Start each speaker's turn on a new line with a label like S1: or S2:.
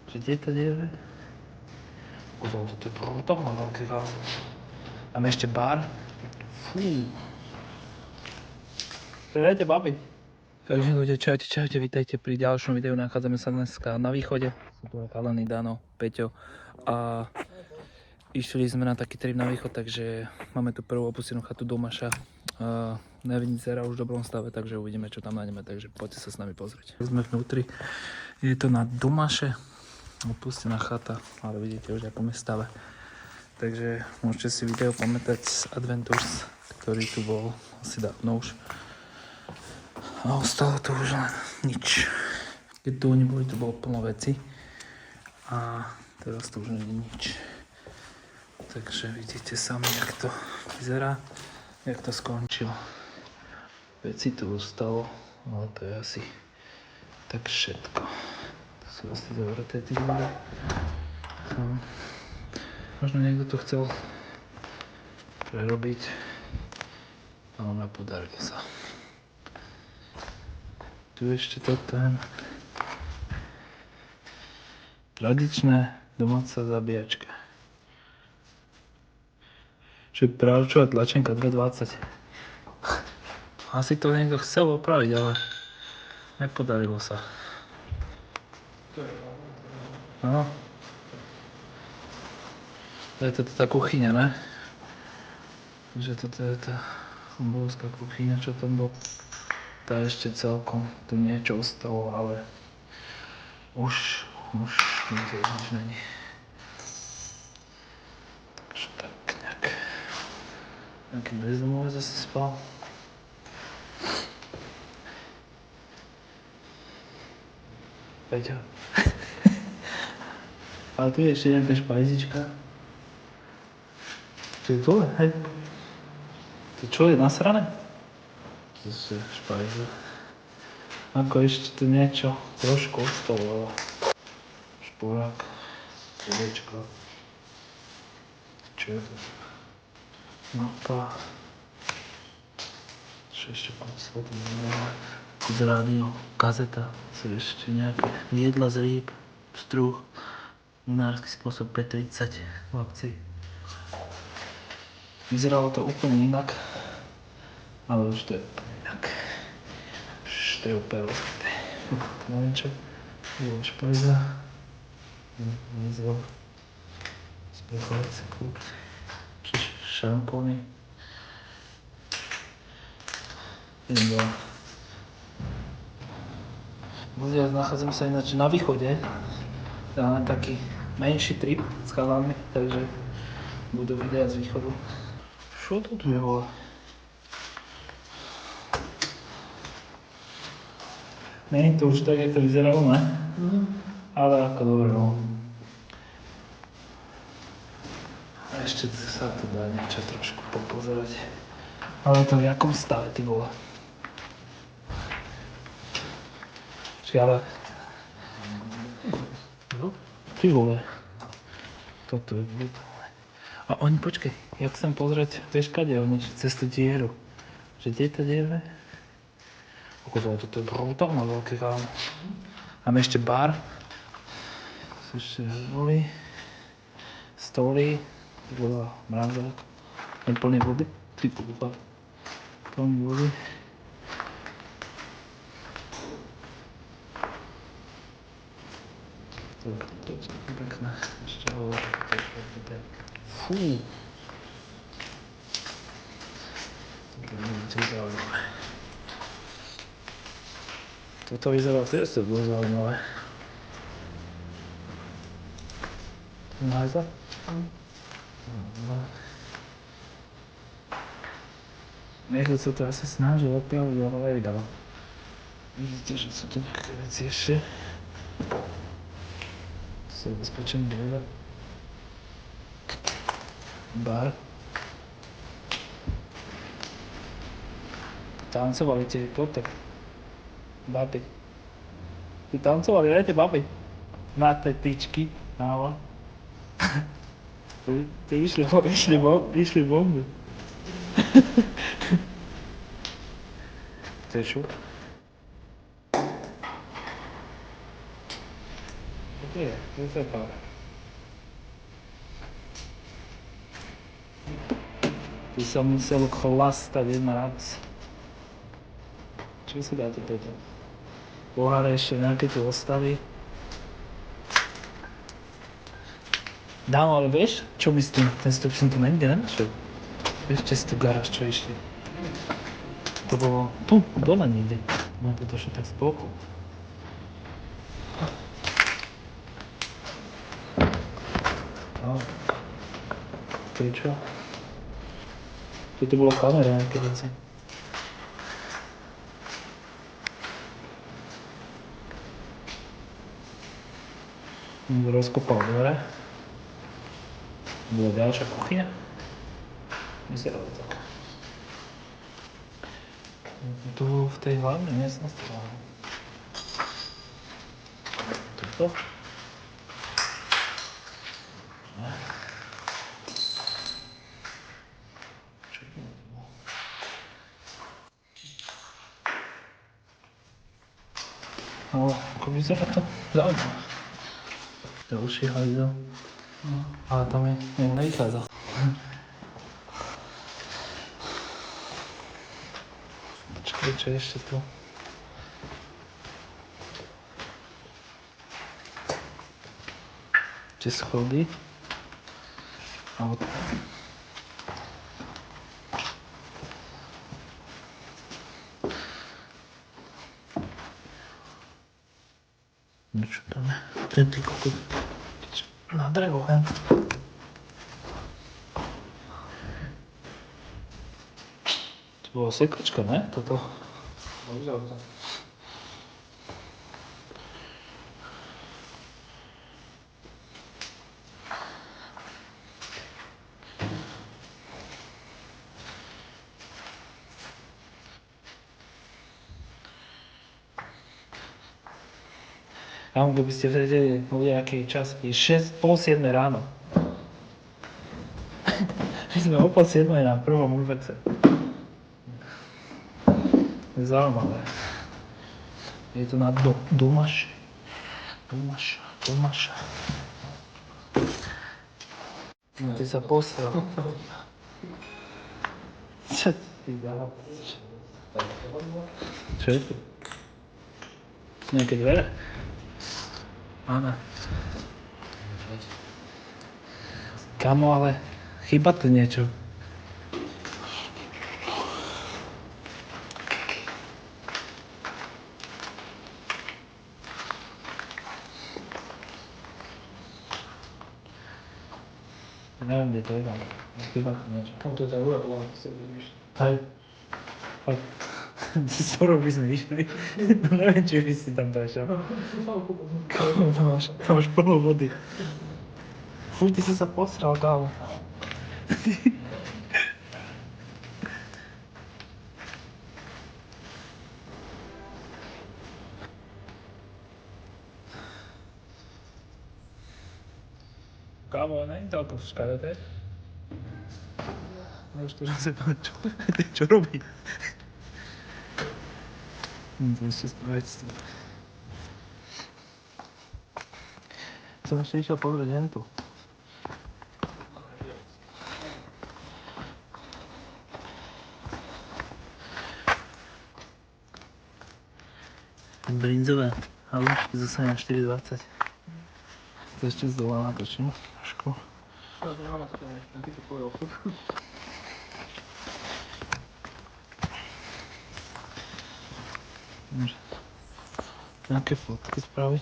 S1: Že kde to je? Pozor, toto je brutálne veľký gáz. Máme ešte bar. Fú. Prejďte, babi. Takže ľudia, čaute, vítajte pri ďalšom videu. Nachádzame sa dneska na východe. Sú tu Kalany, Dano, Peťo. A išli sme na taký trip na východ, takže máme tu prvú opustenú chatu Domaša. Nevyzerá už v dobrom stave, takže uvidíme, čo tam nájdeme. Takže poďte sa s nami pozrieť. Sme vnútri. Je to na Domaše. Opustená chata, ale vidíte už v akom je stave. Takže môžete si video pamätať z Adventures, ktorý tu bol asi dávno už. A ostalo tu už len nič. Keď tu oni boli, tu bolo plno veci. A teraz tu už nie je nič. Takže vidíte sami, jak to vyzerá, jak to skončilo. Veci tu ostalo, ale to je asi tak všetko. To sú asi zavreté tí dvore. Možno niekto to chcel prerobiť, ale nepodarilo sa. Tu ešte toto je tradičné domáca zabíjačka. Čiže pravčová tlačenka 220. Asi to niekto chcel opraviť, ale nepodarilo sa. No. To je tá kuchyňa, ne? Takže toto je tá obrovská kuchyňa, čo tam bol. Tá ešte celkom tu niečo ostalo, ale už nič není. Takže tak nejak. Nejaký bezdomovec zase spal. Peťo. Ale tu je ešte nejaká špajzička. Čo je to? Hej. To čo je nasrané? To je špajza. Ako ešte tu niečo trošku ostalo. Šporák. Jedečko. Čo je to? Mapa. Čo ešte poslal? Z rádio. Kazeta. Sú ešte nejaké jedla z rýb. Struh. Minársky spôsob P30 v akcii. Vyzeralo to úplne inak, ale už to je úplne inak. Už to je úplne rozbité. Neviem čo, bolo špajza, výzor, sprchovací klub, šampóny. Jedno. Ľudia, nachádzam sa ináč na východe. Dáme taký menší trip s chalami, takže budú videa z východu. Čo to tu je, vole? Nie je to už tak, jak to vyzeralo, ne? Ale ako dobre, no. A ešte sa tu dá niečo trošku popozerať. Ale to v jakom stave, ty vole? Čiže ale... No, ty vole. Toto je brutálne. A oni, počkej, ja chcem pozrieť, vieš kade oni, cez tú dieru. Že kde je tá diera? Okolo, toto je brutálne veľký rám. Máme ešte bar. Sú ešte stoly, voda, mrazák. Je plný vody. Ty kúpa. Plný vody. To je pekné. Ešte ho fú. Toto vyzerá tiež to bolo zaujímavé. Nájza? Niekto sa to asi snažil opiaviť, ale nevydal. Vidíte, že sú tu nejaké veci ešte. To sú bezpečené dvere. Bar. Tancovali tie potek. Babi. Ty tancovali, ne, tie babi? Na tej tyčky, náva. Ty išli bomby. To je čo? Nie, to je pár. Ty som musel chlastať jedna radosť. Čo si dáte toto? Poháre ešte nejaké tu ostali. Dámo, ale vieš, čo mi s tým? Ten stup som tu nikde nenašiel. Vieš, čo si tu garáž, čo išli? To bolo tu, dole niekde. No to došlo tak z boku. No. To je čo? Toto bolo kamera nejaké veci. Rozkopal dvere. Bola ďalšia kuchyňa. Vyzeralo to. Tu v tej hlavnej miestnosti máme. Tuto. Čo to bolo? No, ako vyzerá to zaujímavé. Ďalší hajzel. Ale tam je, nevychádza. Počkaj, čo je ešte tu? Tie schody. No čo tam je? Ten ty kokot. Na drevo, hen. To bola sekačka, ne? Toto. Vyzerá to. Kámo, keby ste vedeli, ľudia, aký je čas, je 6:30 ráno. My sme o 6:30 na prvom urbece. Je zaujímavé. Je to na Domaš. No, ty sa posral. Čo ty dal? Čo je tu? Nejaké dvere? Áno. Kamo, ale chýba tu niečo. Neviem, kde to je, ale chýba tu niečo.
S2: No to je tá hura, bola, si vidíš.
S1: Hej. Fakt. Skoro by sme išli. No neviem, či by si tam prešiel. Kámo, tam máš plno vody. Fuj, ty si sa posral, kámo. Kámo, není to ako v škarete. Môžeš to zase povedať, čo robí? To ešte spraviť s tým. Som ešte išiel pozrieť hentu. Brinzové halušky zase na 4,20. To ešte zdola natočím trošku.
S2: Ja to nemám aspoň, ty to povedal.
S1: Nejaké fotky spraviť.